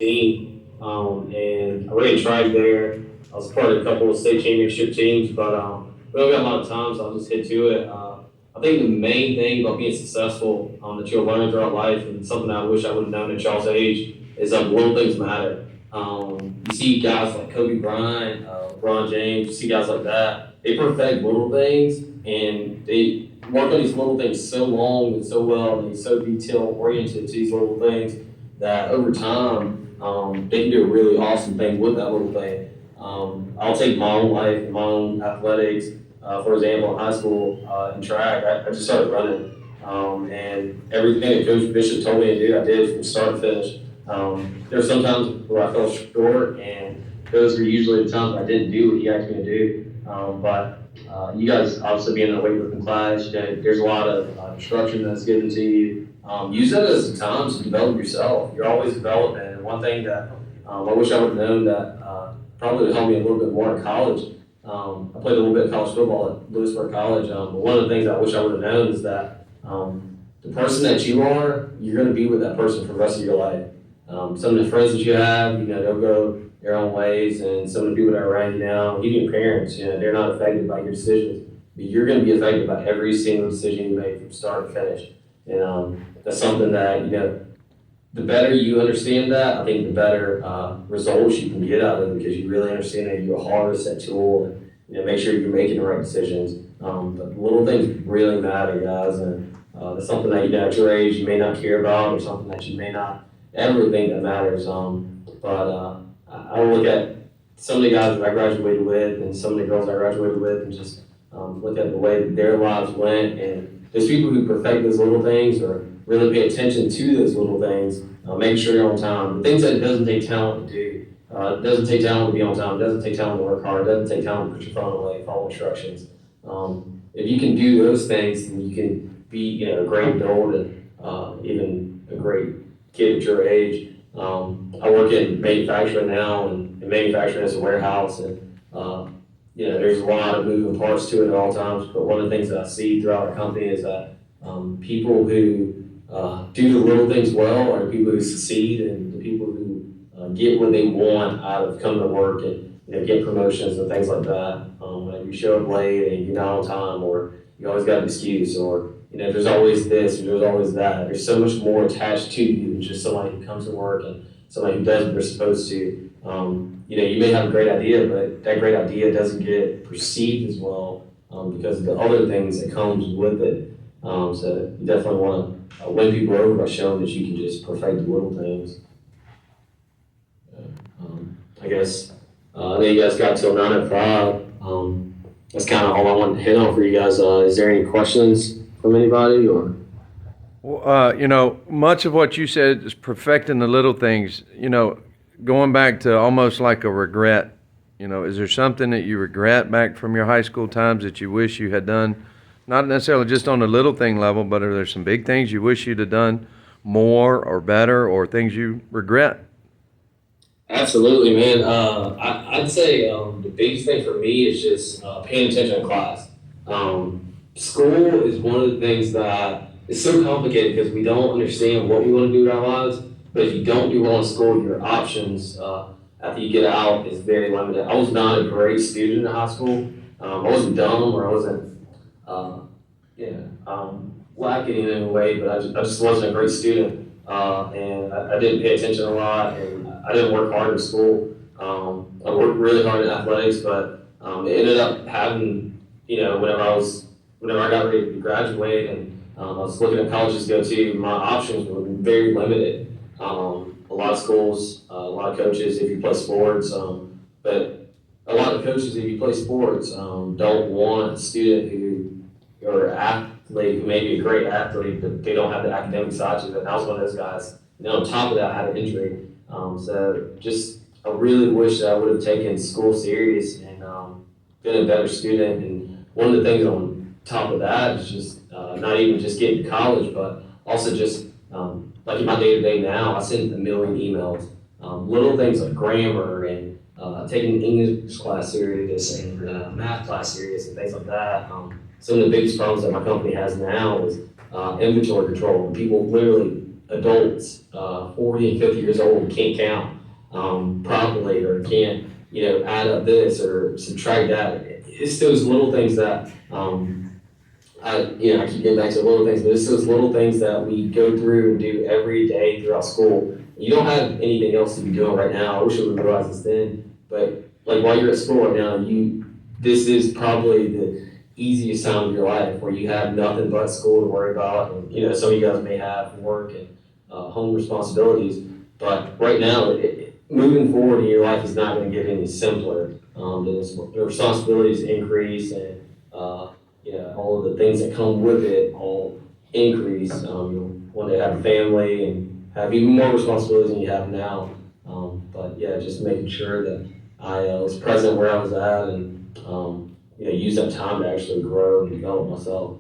team, and I ran track there. I was part of a couple of state championship teams, but we don't got a lot of time, so I'll just hit to it. I think the main thing about being successful that you'll learn throughout life, and something I wish I would have known at Charles' age, is little things matter. You see guys like Kobe Bryant, LeBron James, you see guys like that. They perfect little things, and they work on these little things so long and so well, and they're so detail oriented to these little things that over time they can do a really awesome thing with that little thing. I'll take my own life and my own athletics. For example, in high school in track, I just started running, and everything that Coach Bishop told me to do, I did from start to finish. There were some times where I fell short, and those were usually the times I didn't do what he asked me to do. But you guys obviously being in a weightlifting class, there's a lot of instruction that's given to you. Use that as a time to develop yourself. You're always developing. And one thing that I wish I would have known that probably would help me a little bit more in college. I played a little bit of college football at Lewisburg College. But one of the things I wish I would have known is that the person that you are, you're going to be with that person for the rest of your life. Some of the friends that you have, they'll go their own ways, and some of the people that are around you now, even your parents, they're not affected by your decisions, but you're going to be affected by every single decision you make from start to finish. And that's something that, the better you understand that, I think the better results you can get out of it, because you really understand that you harness that tool and make sure you're making the right decisions. But little things really matter, guys, and that's something that at your age you may not care about, or something that you may not ever think that matters. But I look at some of the guys that I graduated with, and some of the girls I graduated with, and just look at the way that their lives went, and there's people who perfect those little things or really pay attention to those little things, making sure you're on time. The things that it doesn't take talent to do. It doesn't take talent to be on time. It doesn't take talent to work hard. It doesn't take talent to put your phone away, follow instructions. If you can do those things, then you can be a great adult and even a great kid at your age. I work in manufacturing now, and manufacturing is a warehouse, and there's a lot of moving parts to it at all times. But one of the things that I see throughout our company is that people who do the little things well are the people who succeed, and the people who get what they want out of coming to work and get promotions and things like that. Whenever you show up late and you're not on time, or you always got an excuse, or there's always this, or there's always that. There's so much more attached to you than just somebody who comes to work and somebody who does what they're supposed to. You may have a great idea, but that great idea doesn't get perceived as well because of the other things that comes with it. So you definitely want to win people over by showing that you can just perfect the little things. I guess I know you guys got till 9:05. That's kind of all I wanted to hit on for you guys. Is there any questions from anybody, or? Much of what you said is perfecting the little things. Going back to almost like a regret. Is there something that you regret back from your high school times that you wish you had done? Not necessarily just on the little thing level, but are there some big things you wish you'd have done more or better, or things you regret? Absolutely, man. I'd say the biggest thing for me is just paying attention in class. School is one of the things that is so complicated because we don't understand what we want to do with our lives. But if you don't do well in school, your options after you get out is very limited. I was not a great student in high school. I wasn't dumb, or I wasn't lacking in any way, but I just wasn't a great student. And I didn't pay attention a lot, and I didn't work hard in school. I worked really hard in athletics, but it ended up having, whenever I got ready to graduate and I was looking at colleges to go to, my options were very limited. A lot of schools, a lot of coaches, if you play sports, but a lot of coaches, if you play sports, don't want a student or athlete who may be a great athlete, but they don't have the academic side to it. And I was one of those guys. And then on top of that, I had an injury. I really wish that I would have taken school serious and been a better student. And one of the things on top of that is just not even just getting to college, but also just like in my day-to-day now, I send a million emails. Little things like grammar and taking English class serious and math class serious and things like that. Some of the biggest problems that my company has now is inventory control. People literally adults, 40 and 50 years old, can't count properly, or can't, add up this or subtract that. It's those little things that, I keep getting back to little things, but it's those little things that we go through and do every day throughout school. You don't have anything else to be doing right now. I wish I would realize this then, but like while you're at school right now, this is probably the easiest time of your life where you have nothing but school to worry about. And, some of you guys may have work and home responsibilities, but right now, moving forward in your life is not going to get any simpler. The responsibilities increase, and all of the things that come with it all increase. You'll one day have a family and have even more responsibilities than you have now. But yeah, just making sure that I was present where I was at, and use that time to actually grow and develop myself.